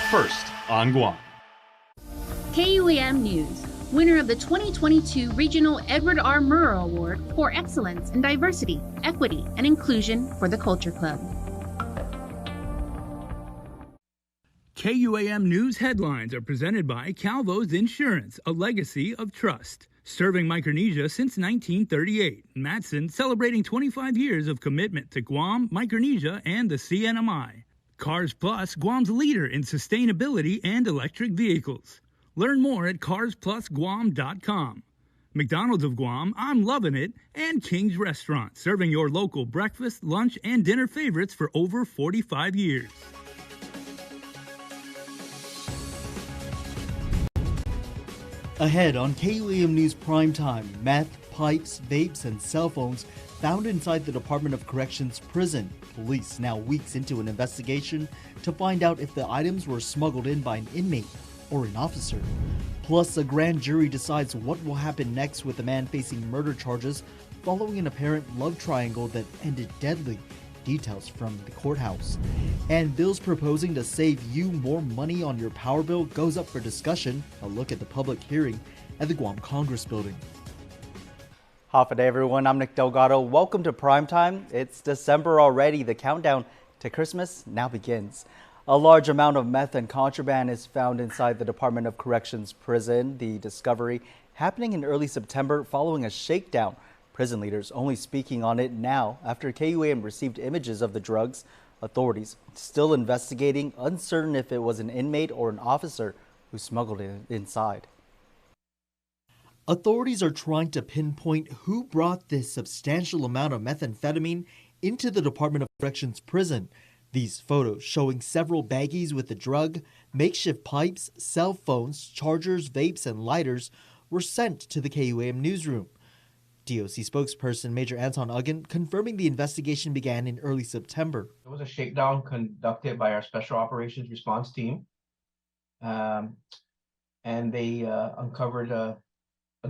first on Guam. KUAM News, winner of the 2022 Regional Edward R. Murrow Award for Excellence in Diversity, Equity, and Inclusion for the Culture Club. KUAM News headlines are presented by Calvo's Insurance, a legacy of trust. Serving Micronesia since 1938, Matson celebrating 25 years of commitment to Guam, Micronesia, and the CNMI. Cars Plus, Guam's leader in sustainability and electric vehicles. Learn more at carsplusguam.com. McDonald's of Guam, I'm loving it, and King's Restaurant, serving your local breakfast, lunch, and dinner favorites for over 45 years. Ahead on KUAM News Primetime, meth, pipes, vapes, and cell phones found inside the Department of Corrections prison. Police now weeks into an investigation to find out if the items were smuggled in by an inmate or an officer. Plus, a grand jury decides what will happen next with a man facing murder charges following an apparent love triangle that ended deadly. Details from the courthouse. And bills proposing to save you more money on your power bill goes up for discussion. A look at the public hearing at the Guam Congress building. Half a day, everyone. I'm Nick Delgado. Welcome to Primetime. It's December already. The countdown to Christmas now begins. A large amount of meth and contraband is found inside the Department of Corrections prison. The discovery happening in early September following a shakedown. Prison leaders only speaking on it now after KUAM received images of the drugs. Authorities still investigating, uncertain if it was an inmate or an officer who smuggled it inside. Authorities are trying to pinpoint who brought this substantial amount of methamphetamine into the Department of Corrections prison. These photos showing several baggies with the drug, makeshift pipes, cell phones, chargers, vapes, and lighters were sent to the KUAM newsroom. DOC spokesperson Major Anton Uggan confirming the investigation began in early September. There was a shakedown conducted by our Special Operations Response Team, and they uncovered a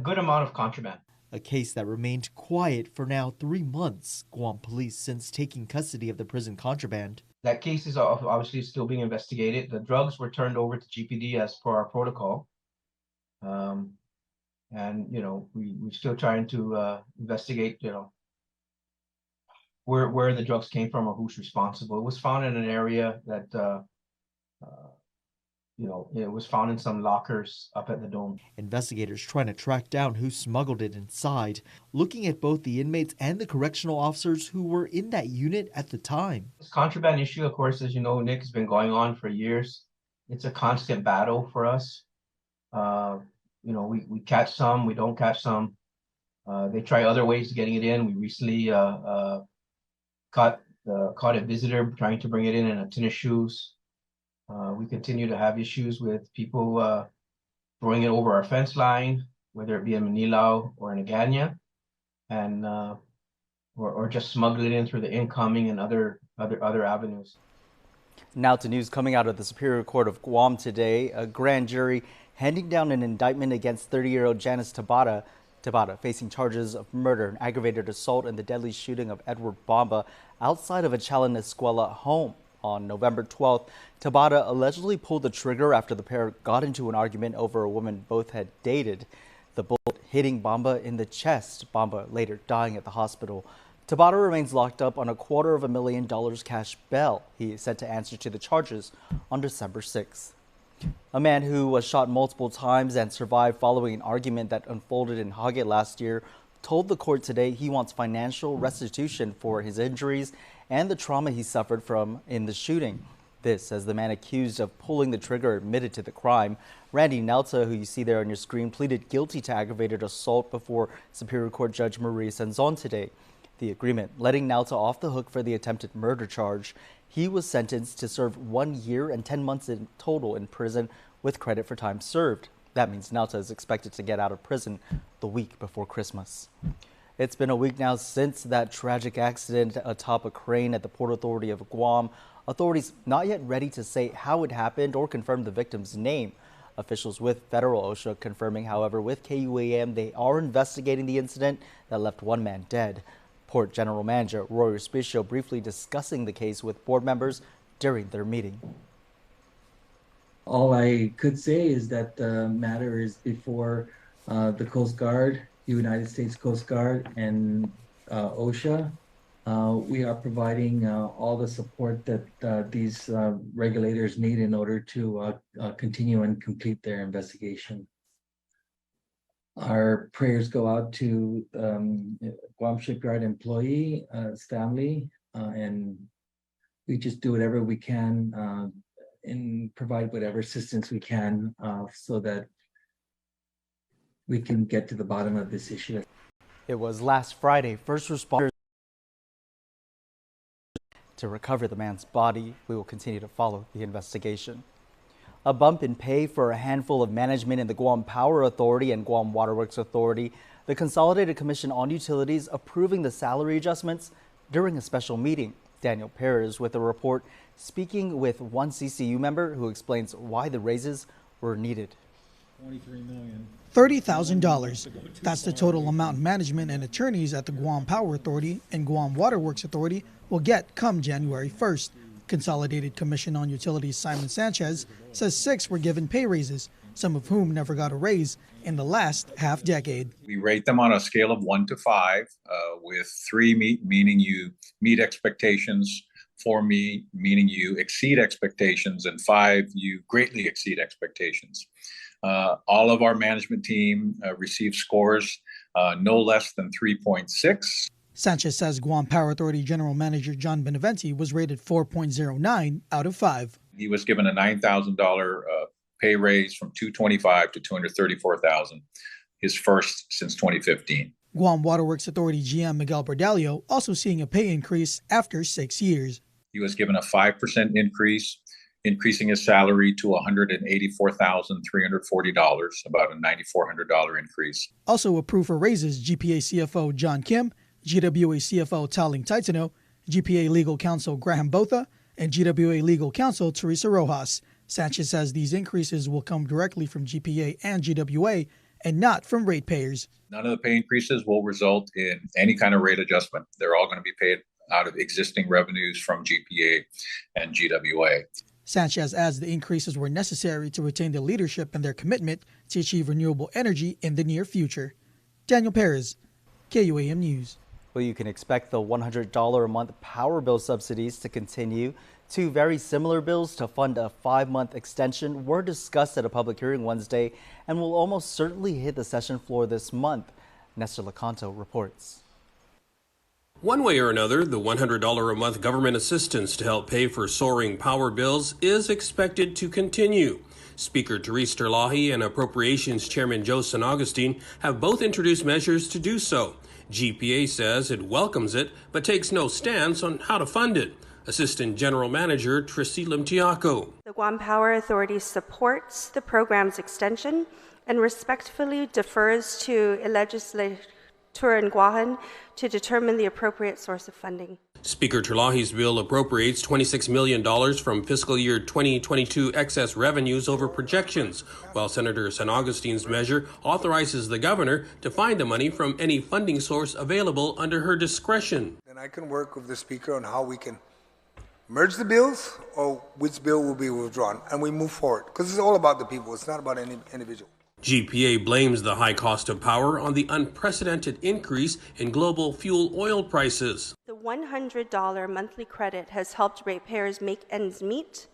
good amount of contraband. A case that remained quiet for now 3 months, Guam police since taking custody of the prison contraband. That case is obviously still being investigated. The drugs were turned over to GPD as per our protocol. And, we're still trying to investigate, where the drugs came from or who's responsible. It was found in an area that, it was found in some lockers up at the dome. Investigators trying to track down who smuggled it inside, looking at both the inmates and the correctional officers who were in that unit at the time. This contraband issue, of course, as you know, Nick, has been going on for years. It's a constant battle for us. We catch some, we don't catch some. They try other ways of getting it in. We recently caught a visitor trying to bring it in a tin of shoes. We continue to have issues with people throwing it over our fence line, whether it be in Manilao or in Agana, and or just smuggle it in through the incoming and other avenues. Now to news coming out of the Superior Court of Guam today. A grand jury handing down an indictment against 30-year-old Janice Tabata, facing charges of murder and aggravated assault in the deadly shooting of Edward Bamba outside of a Chalon Escuela home. On November 12th, Tabata allegedly pulled the trigger after the pair got into an argument over a woman both had dated. The bullet hitting Bamba in the chest, Bamba later dying at the hospital. Tabata remains locked up on a $250,000 cash bail. He is set to answer to the charges on December 6th. A man who was shot multiple times and survived following an argument that unfolded in Hague last year told the court today he wants financial restitution for his injuries and the trauma he suffered from in the shooting. This as the man accused of pulling the trigger admitted to the crime. Randy Nelta, who you see there on your screen, pleaded guilty to aggravated assault before Superior Court Judge Maria Senzon today. The agreement letting Nelta off the hook for the attempted murder charge. He was sentenced to serve 1 year and 10 months in total in prison with credit for time served. That means Nelta is expected to get out of prison the week before Christmas. It's been a week now since that tragic accident atop a crane at the Port Authority of Guam. Authorities not yet ready to say how it happened or confirm the victim's name. Officials with federal OSHA confirming, however, with KUAM they are investigating the incident that left one man dead. Port General Manager Roy Respicio briefly discussing the case with board members during their meeting. All I could say is that the matter is before the Coast Guard, United States Coast Guard, and OSHA. We are providing all the support that these regulators need in order to continue and complete their investigation. Our prayers go out to Guam Shipyard employee, family, and we just do whatever we can and provide whatever assistance we can so that we can get to the bottom of this issue. It was last Friday, first responders to recover the man's body. We will continue to follow the investigation. A bump in pay for a handful of management in the Guam Power Authority and Guam Waterworks Authority. The Consolidated Commission on Utilities approving the salary adjustments during a special meeting. Daniel Perez with a report, speaking with one CCU member who explains why the raises were needed. $30,000. That's the total amount management and attorneys at the Guam Power Authority and Guam Waterworks Authority will get come January 1st. Consolidated Commission on Utilities Simon Sanchez says 6 were given pay raises, some of whom never got a raise in the last half decade. We rate them on a scale of 1 to 5, with 3 meaning you meet expectations, 4 meaning you exceed expectations, and 5 you greatly exceed expectations. All of our management team received scores no less than 3.6. Sanchez says Guam Power Authority General Manager John Beneventi was rated 4.09 out of 5. He was given a $9,000 pay raise from $225,000 to $234,000, his first since 2015. Guam Waterworks Authority GM Miguel Bordalio also seeing a pay increase after 6 years. He was given a 5% increase, increasing his salary to $184,340, about a $9,400 increase. Also approved for raises GPA CFO John Kim, GWA CFO Taling Taitano, GPA Legal Counsel Graham Botha, and GWA Legal Counsel Teresa Rojas. Sanchez says these increases will come directly from GPA and GWA and not from ratepayers. None of the pay increases will result in any kind of rate adjustment. They're all going to be paid out of existing revenues from GPA and GWA. Sanchez adds the increases were necessary to retain their leadership and their commitment to achieve renewable energy in the near future. Daniel Perez, KUAM News. Well, you can expect the $100 a month power bill subsidies to continue. 2 very similar bills to fund a 5-month extension were discussed at a public hearing Wednesday and will almost certainly hit the session floor this month. Nestor Lecanto reports. One way or another, the $100 a month government assistance to help pay for soaring power bills is expected to continue. Speaker Therese Terlahi and Appropriations Chairman Joe San Augustine have both introduced measures to do so. GPA says it welcomes it, but takes no stance on how to fund it. Assistant General Manager Tristy Limtiaco. The Guam Power Authority supports the program's extension and respectfully defers to a legislature in Guahan to determine the appropriate source of funding. Speaker Terlahi's bill appropriates $26 million from fiscal year 2022 excess revenues over projections, while Senator San Augustine's measure authorizes the governor to find the money from any funding source available under her discretion. And I can work with the Speaker on how we can merge the bills or which bill will be withdrawn, and we move forward, because it's all about the people. It's not about any individual. GPA blames the high cost of power on the unprecedented increase in global fuel oil prices. The $100 monthly credit has helped ratepayers make ends meet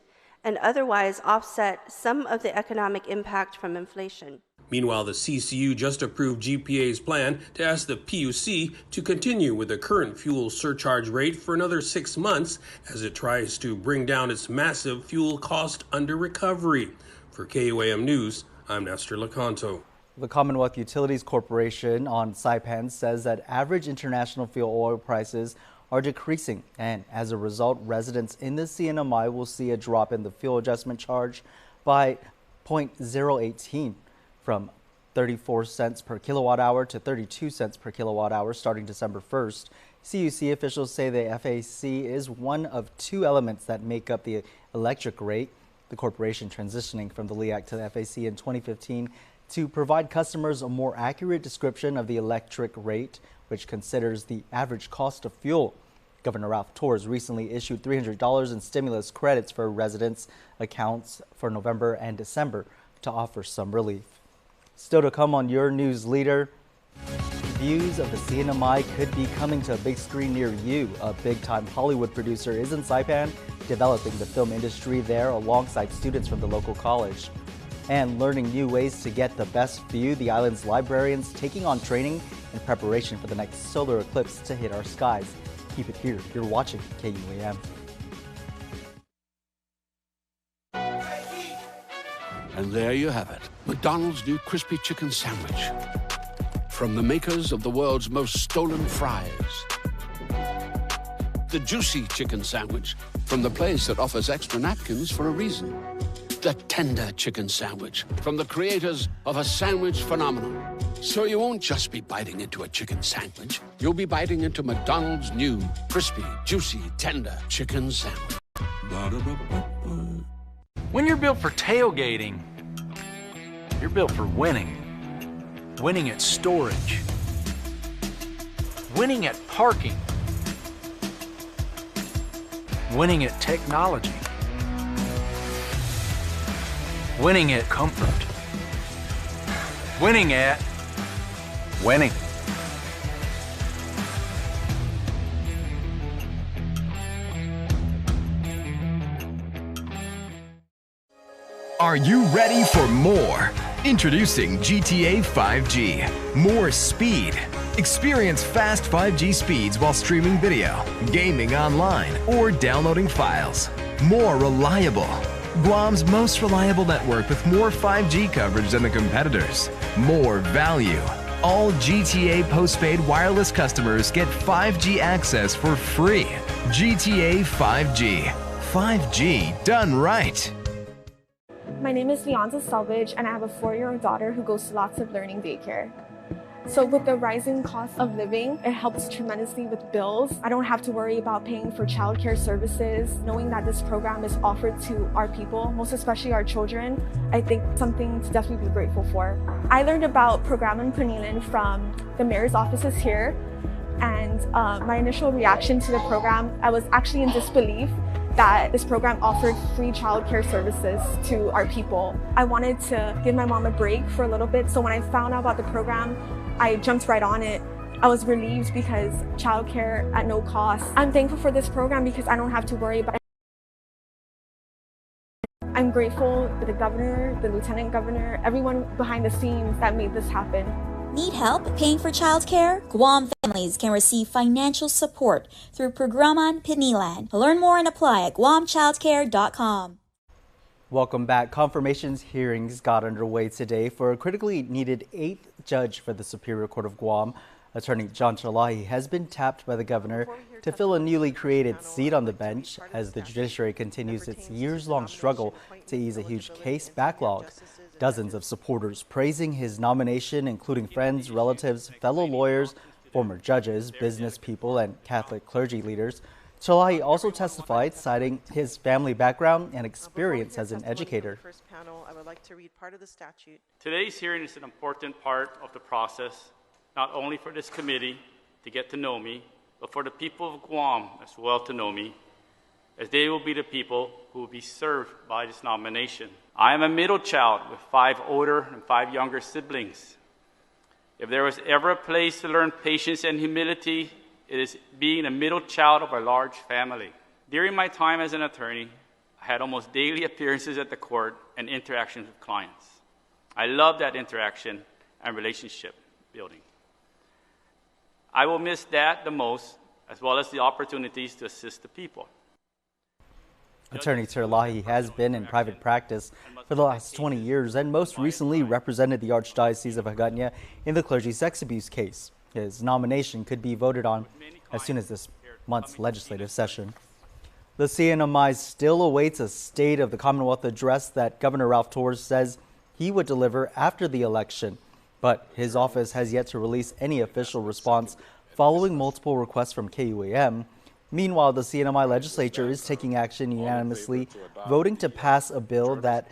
and otherwise offset some of the economic impact from inflation. Meanwhile, the CCU just approved GPA's plan to ask the PUC to continue with the current fuel surcharge rate for another 6 months as it tries to bring down its massive fuel cost under recovery. For KUAM News, I'm Nestor Lecanto. The Commonwealth Utilities Corporation on Saipan says that average international fuel oil prices are decreasing, and as a result, residents in the CNMI will see a drop in the fuel adjustment charge by 0.018 from 34 cents per kilowatt hour to 32 cents per kilowatt hour starting December 1st. CUC officials say the FAC is one of 2 elements that make up the electric rate. The corporation transitioning from the LEAC to the FAC in 2015 to provide customers a more accurate description of the electric rate, which considers the average cost of fuel. Governor Ralph Torres recently issued $300 in stimulus credits for residents' accounts for November and December to offer some relief. Still to come on your news leader, views of the CNMI could be coming to a big screen near you. A big-time Hollywood producer is in Saipan, developing the film industry there alongside students from the local college. And learning new ways to get the best view, the island's librarians taking on training in preparation for the next solar eclipse to hit our skies. Keep it here. You're watching KUAM. And there you have it, McDonald's new crispy chicken sandwich. From the makers of the world's most stolen fries. The juicy chicken sandwich from the place that offers extra napkins for a reason. The tender chicken sandwich from the creators of a sandwich phenomenon. So you won't just be biting into a chicken sandwich. You'll be biting into McDonald's new crispy, juicy, tender chicken sandwich. When you're built for tailgating, you're built for winning. Winning at storage. Winning at parking. Winning at technology. Winning at comfort. Winning at winning. Are you ready for more? Introducing GTA 5G. More speed. Experience fast 5G speeds while streaming video, gaming online, or downloading files. More reliable. Guam's most reliable network with more 5G coverage than the competitors. More value. All GTA postpaid wireless customers get 5G access for free. GTA 5G. 5G done right. My name is Leonza Selvage, and I have a 4-year-old daughter who goes to lots of learning daycare. So with the rising cost of living, it helps tremendously with bills. I don't have to worry about paying for childcare services. Knowing that this program is offered to our people, most especially our children, I think something to definitely be grateful for. I learned about Programan Panilan from the mayor's offices here, and my initial reaction to the program, I was actually in disbelief that this program offered free childcare services to our people. I wanted to give my mom a break for a little bit, so when I found out about the program, I jumped right on it. I was relieved because childcare at no cost. I'm thankful for this program because I don't have to worry about it. I'm grateful to the governor, the lieutenant governor, everyone behind the scenes that made this happen. Need help paying for childcare? Guam families can receive financial support through Programan Pinilan. Learn more and apply at guamchildcare.com. Welcome back. Confirmations hearings got underway today for a critically needed 8th judge for the Superior Court of Guam. Attorney John Chalahi has been tapped by the governor to fill a newly created seat on the bench as the judiciary continues its years-long struggle to ease a huge case backlog. Dozens of supporters praising his nomination, including friends, relatives, fellow lawyers, former judges, business people, and Catholic clergy leaders. Chalahi also testified, citing his family background and experience as an educator. I would like to read part of the statute. Today's hearing is an important part of the process, not only for this committee to get to know me, but for the people of Guam as well to know me, as they will be the people who will be served by this nomination. I am a middle child with 5 older and 5 younger siblings. If there was ever a place to learn patience and humility, it is being a middle child of a large family. During my time as an attorney, I had almost daily appearances at the court and interactions with clients. I love that interaction and relationship building. I will miss that the most, as well as the opportunities to assist the people. Attorney Chalahi has been in private practice for the last 20 years and most recently represented the Archdiocese of Hagåtña in the clergy sex abuse case. His nomination could be voted on as soon as this month's legislative session. The CNMI still awaits a State of the Commonwealth address that Governor Ralph Torres says he would deliver after the election, but his office has yet to release any official response following multiple requests from KUAM. Meanwhile, the CNMI legislature is taking action unanimously, voting to pass a bill that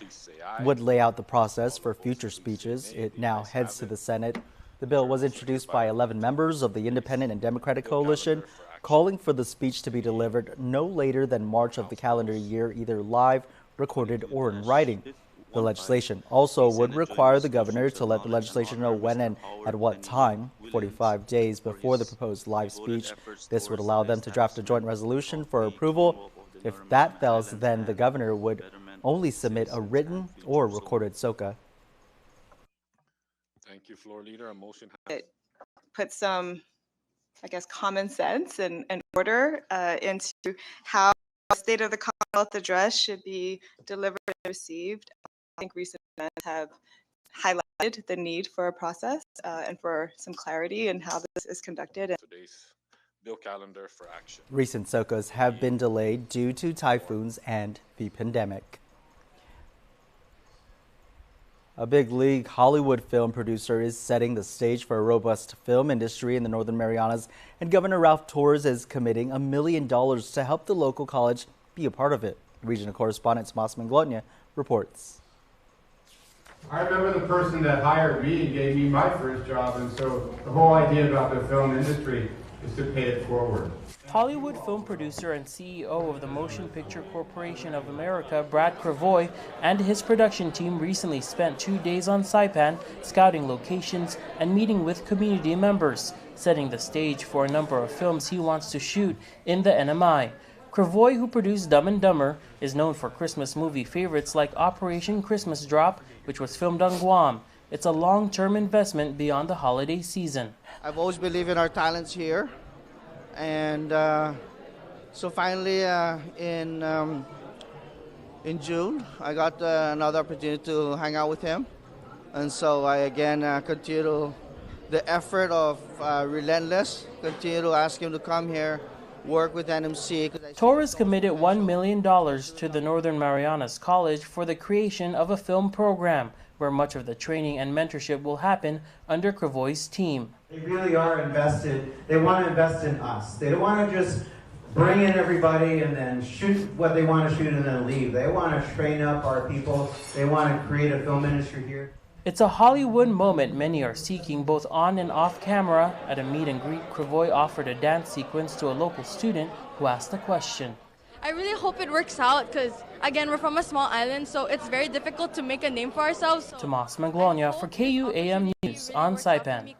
would lay out the process for future speeches. It now heads to the Senate. The bill was introduced by 11 members of the Independent and Democratic Coalition, calling for the speech to be delivered no later than March of the calendar year, either live, recorded, or in writing. The legislation also would require the governor to let the legislature know when and at what time, 45 days before the proposed live speech. This would allow them to draft a joint resolution for approval. If that fails, then the governor would only submit a written or recorded SOCA. Thank you, Floor Leader. A motion. Put some, I guess, common sense and order into how the State of the Commonwealth address should be delivered and received. I think recent events have highlighted the need for a process and for some clarity in how this is conducted. Today's bill calendar for action. Recent SOCAs have been delayed due to typhoons and the pandemic. A big league Hollywood film producer is setting the stage for a robust film industry in the Northern Marianas, and Governor Ralph Torres is committing $1 million to help the local college be a part of it. Regional correspondent Tomas Manglonia reports. I remember the person that hired me and gave me my first job, and so the whole idea about the film industry is to pay it forward. Hollywood film producer and CEO of the Motion Picture Corporation of America, Brad Cravoy, and his production team recently spent 2 days on Saipan, scouting locations and meeting with community members, setting the stage for a number of films he wants to shoot in the NMI. Cravoy, who produced Dumb and Dumber, is known for Christmas movie favorites like Operation Christmas Drop, which was filmed on Guam. It's a long-term investment beyond the holiday season. I've always believed in our talents here, and so finally in June I got another opportunity to hang out with him, and so I again continue the effort of relentless, continue to ask him to come here, work with NMC. Torres committed $1 million to the Northern Marianas College for the creation of a film program where much of the training and mentorship will happen under Cravoy's team. They really are invested. They want to invest in us. They don't want to just bring in everybody and then shoot what they want to shoot and then leave. They want to train up our people. They want to create a film industry here. It's a Hollywood moment many are seeking both on and off camera. At a meet and greet, Cravoy offered a dance sequence to a local student who asked a question. I really hope it works out because, again, we're from a small island, so it's very difficult to make a name for ourselves. So Tomas Manglonia for KUAM News on Saipan.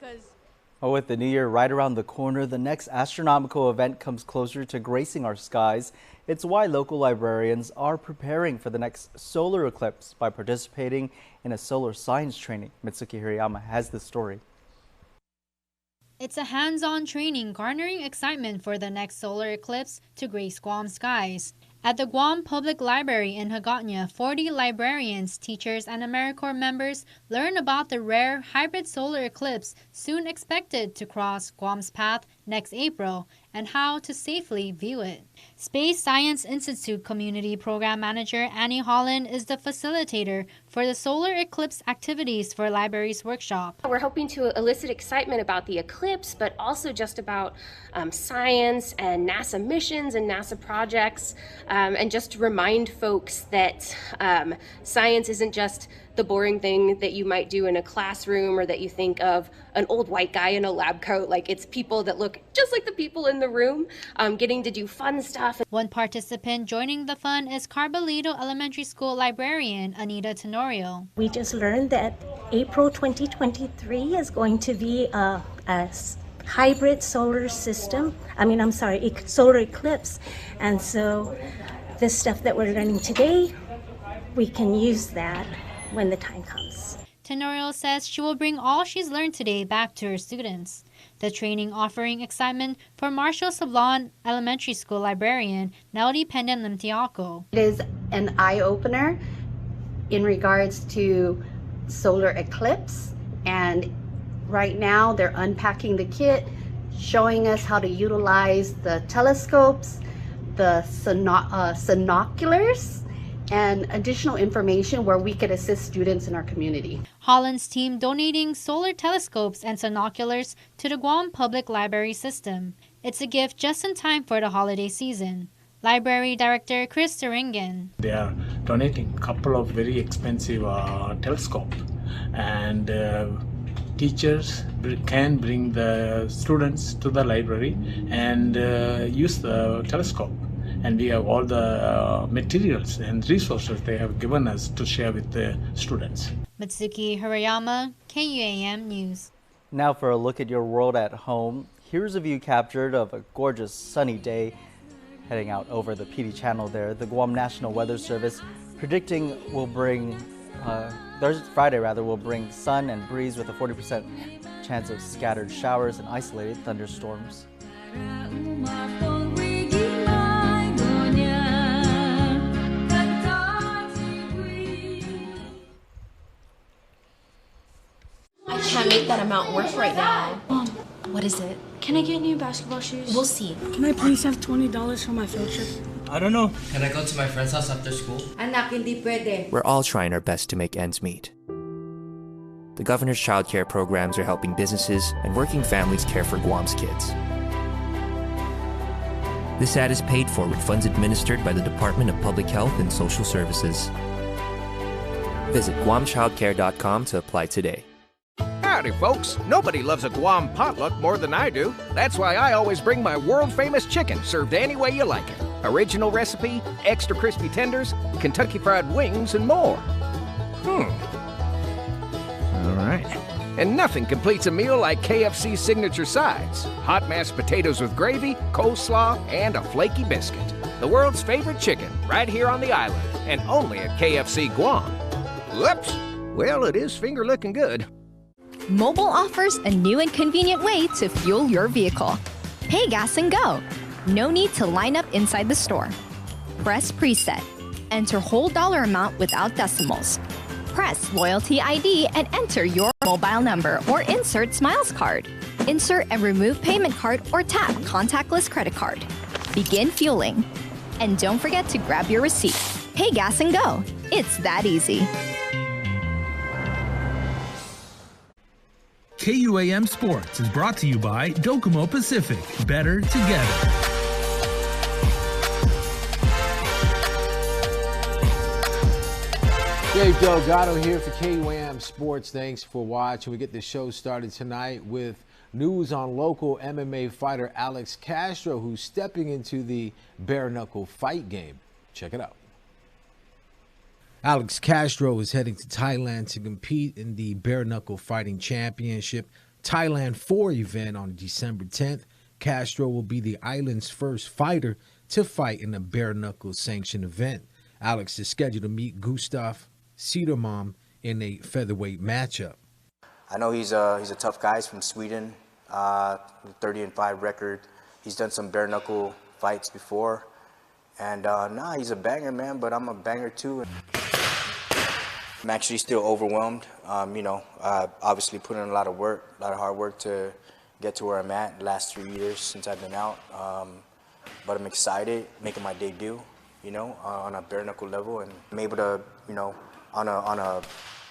Well, with the new year right around the corner, the next astronomical event comes closer to gracing our skies. It's why local librarians are preparing for the next solar eclipse by participating in a solar science training. Mitsuki Hirayama has the story. It's a hands-on training garnering excitement for the next solar eclipse to grace Guam skies. At the Guam Public Library in Hagåtña, 40 librarians, teachers, and AmeriCorps members learn about the rare hybrid solar eclipse soon expected to cross Guam's path next April and how to safely view it. Space Science Institute Community Program Manager Annie Holland is the facilitator for the solar eclipse activities for library's workshop. We're hoping to elicit excitement about the eclipse, but also just about science and NASA missions and NASA projects, and just to remind folks that science isn't just the boring thing that you might do in a classroom or that you think of an old white guy in a lab coat. Like, it's people that look just like the people in the room, getting to do fun stuff. One participant joining the fun is Carbalito Elementary School librarian Anita Tenorio. We just learned that April 2023 is going to be a hybrid solar system. Solar eclipse. And so the stuff that we're learning today, we can use that when the time comes. Tenorio says she will bring all she's learned today back to her students. The training offering excitement for Marshall Sablon Elementary School librarian Nelly Pendan-Limtiaco. It is an eye-opener in regards to solar eclipse, and right now they're unpacking the kit, showing us how to utilize the telescopes, the sinoculars, and additional information where we could assist students in our community. Holland's team donating solar telescopes and sinoculars to the Guam Public Library system. It's a gift just in time for the holiday season. Library Director Chris Turingen. They are donating a couple of very expensive telescopes and teachers can bring the students to the library and use the telescope. And we have all the materials and resources they have given us to share with the students. Mitsuki Hirayama, KUAM News. Now for a look at your world at home. Here's a view captured of a gorgeous sunny day heading out over the PD channel there. The Guam National Weather Service predicting will bring, Friday will bring sun and breeze with a 40% chance of scattered showers and isolated thunderstorms. I can't make that amount work right now. Mom, what is it? Can I get new basketball shoes? We'll see. Can I please have $20 for my field trip? I don't know. Can I go to my friend's house after school? Anak, hindi pwede. We're all trying our best to make ends meet. The governor's childcare programs are helping businesses and working families care for Guam's kids. This ad is paid for with funds administered by the Department of Public Health and Social Services. Visit guamchildcare.com to apply today. Howdy, folks. Nobody loves a Guam potluck more than I do. That's why I always bring my world-famous chicken, served any way you like it. Original recipe, extra crispy tenders, Kentucky Fried Wings, and more. All right. And nothing completes a meal like KFC's signature sides. Hot mashed potatoes with gravy, coleslaw, and a flaky biscuit. The world's favorite chicken, right here on the island, and only at KFC Guam. Whoops! Well, it is finger-looking good. Mobile offers a new and convenient way to fuel your vehicle. Pay gas and go. No need to line up inside the store. Press preset. Enter whole dollar amount without decimals. Press loyalty ID and enter your mobile number or insert Smiles card. Insert and remove payment card or tap contactless credit card. Begin fueling. And don't forget to grab your receipt. Pay gas and go. It's that easy. KUAM Sports is brought to you by Docomo Pacific. Better together. Dave Delgado here for KUAM Sports. Thanks for watching. We get the show started tonight with news on local MMA fighter Alex Castro, who's stepping into the bare-knuckle fight game. Check it out. Alex Castro is heading to Thailand to compete in the bare-knuckle fighting championship Thailand 4 event on December 10th. Castro will be the island's first fighter to fight in a bare-knuckle sanctioned event. Alex is scheduled to meet Gustav Cederholm in a featherweight matchup. I know he's a tough guy. He's from Sweden, 30-5 record. He's done some bare-knuckle fights before. And he's a banger, man, but I'm a banger too. I'm actually still overwhelmed. Obviously put in a lot of work, a lot of hard work to get to where I'm at the last 3 years since I've been out. But I'm excited, making my debut, on a bare knuckle level, and I'm able to, on a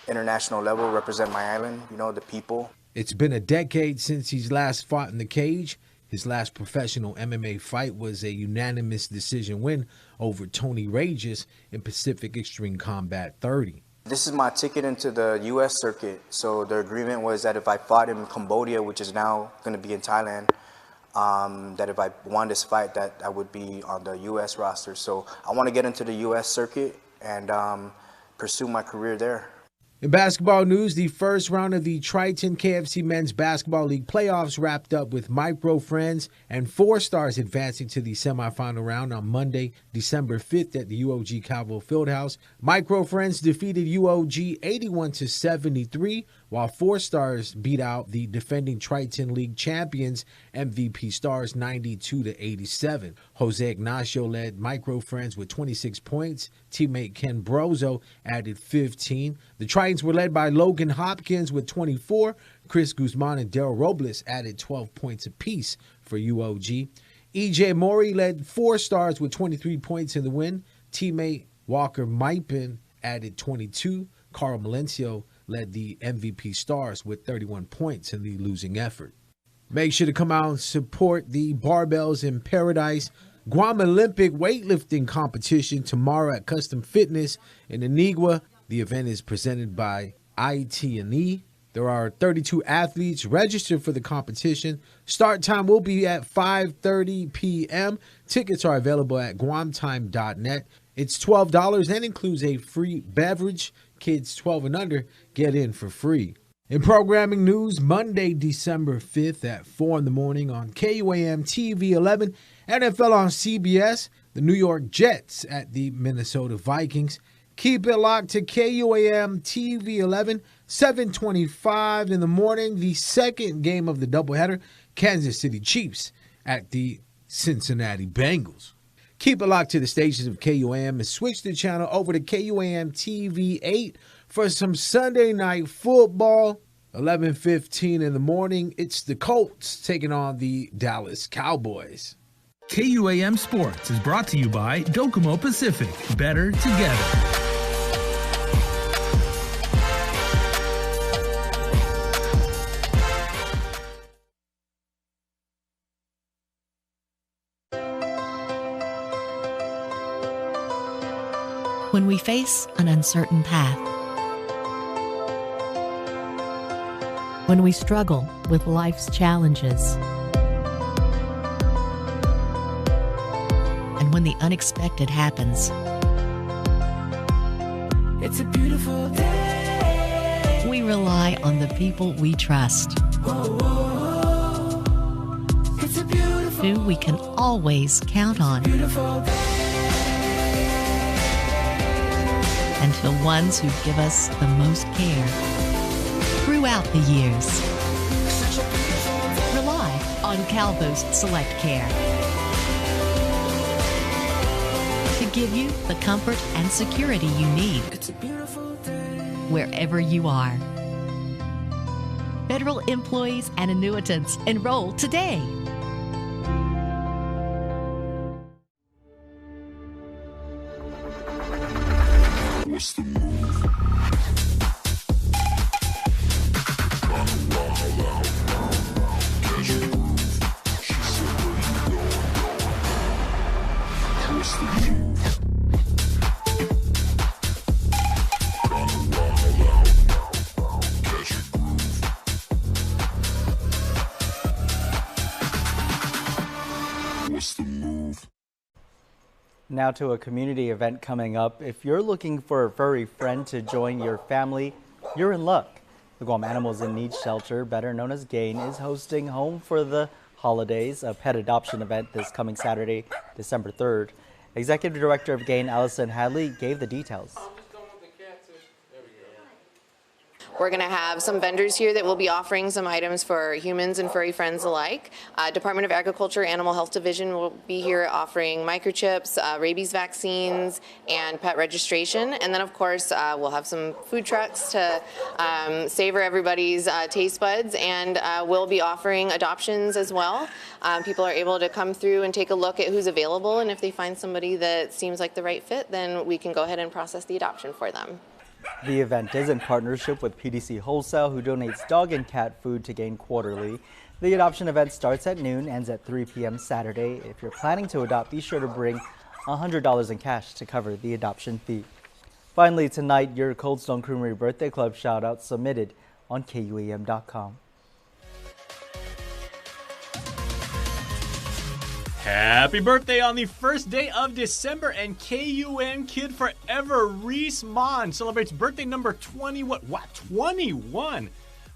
international level, represent my island, the people. It's been a decade since he's last fought in the cage. His last professional MMA fight was a unanimous decision win over Tony Regis in Pacific Extreme Combat 30. This is my ticket into the U.S. circuit. So the agreement was that if I fought in Cambodia, which is now going to be in Thailand, that if I won this fight, that I would be on the U.S. roster. So I want to get into the U.S. circuit and pursue my career there. In basketball news, the first round of the Triton KFC Men's Basketball League playoffs wrapped up with Micro Friends and 4 Stars advancing to the semifinal round on Monday, December 5th at the UOG Calvo Fieldhouse. Micro Friends defeated UOG 81-73, while 4 Stars beat out the defending Triton League champions MVP Stars 92-87. Jose Ignacio led Micro Friends with 26 points. Teammate Ken Brozo added 15. The Tritons were led by Logan Hopkins with 24. Chris Guzman and Daryl Robles added 12 points apiece for UOG. EJ Mori led 4 Stars with 23 points in the win. Teammate Walker Maipin added 22. Carl Melencio led the MVP Stars with 31 points in the losing effort. Make sure to come out and support the Barbells in Paradise Guam Olympic weightlifting competition tomorrow at Custom Fitness in Antigua. The event is presented by IT&E. There are 32 athletes registered for the competition. Start time will be at 5:30 p.m. Tickets are available at guamtime.net. It's $12 and includes a free beverage. Kids 12 and under get in for free. In programming news, Monday, December 5th at 4 in the morning on KUAM TV 11, NFL on CBS, the New York Jets at the Minnesota Vikings. Keep it locked to KUAM TV 11, 7:25 in the morning, the second game of the doubleheader, Kansas City Chiefs at the Cincinnati Bengals. Keep it locked to the stations of KUAM and switch the channel over to KUAM TV 8 for some Sunday night football. 11:15 in the morning, it's the Colts taking on the Dallas Cowboys. KUAM Sports is brought to you by Docomo Pacific. Better together. When we face an uncertain path, when we struggle with life's challenges, and when the unexpected happens, it's a beautiful day. We rely on the people we trust, it's a beautiful, who we can always count on. And the ones who give us the most care throughout the years. Rely on Calvo's Select Care to give you the comfort and security you need wherever you are. Federal employees and annuitants, enroll today. What's the move? Catch a groove. She said, where you going? What's the move? Kinda wild out. Catch a groove. What's the move? Now to a community event coming up. If you're looking for a furry friend to join your family, you're in luck. The Guam Animals in Need Shelter, better known as GAIN, is hosting Home for the Holidays, a pet adoption event this coming Saturday, December 3rd. Executive Director of GAIN, Allison Hadley, gave the details. We're going to have some vendors here that will be offering some items for humans and furry friends alike. Department of Agriculture Animal Health Division will be here offering microchips, rabies vaccines, and pet registration. And then, of course, we'll have some food trucks to savor everybody's taste buds, and we'll be offering adoptions as well. People are able to come through and take a look at who's available, and if they find somebody that seems like the right fit, then we can go ahead and process the adoption for them. The event is in partnership with PDC Wholesale, who donates dog and cat food to GAIN quarterly. The adoption event starts at noon, ends at 3 p.m. Saturday. If you're planning to adopt, be sure to bring $100 in cash to cover the adoption fee. Finally, tonight, your Cold Stone Creamery Birthday Club shout-out submitted on KUAM.com. Happy birthday on the first day of December, and KUAM Kid Forever Reese Mon celebrates birthday number 21.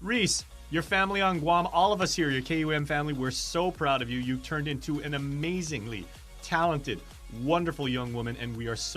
Reese, your family on Guam, all of us here, your KUAM family, we're so proud of you. You turned into an amazingly talented, wonderful young woman, and we are so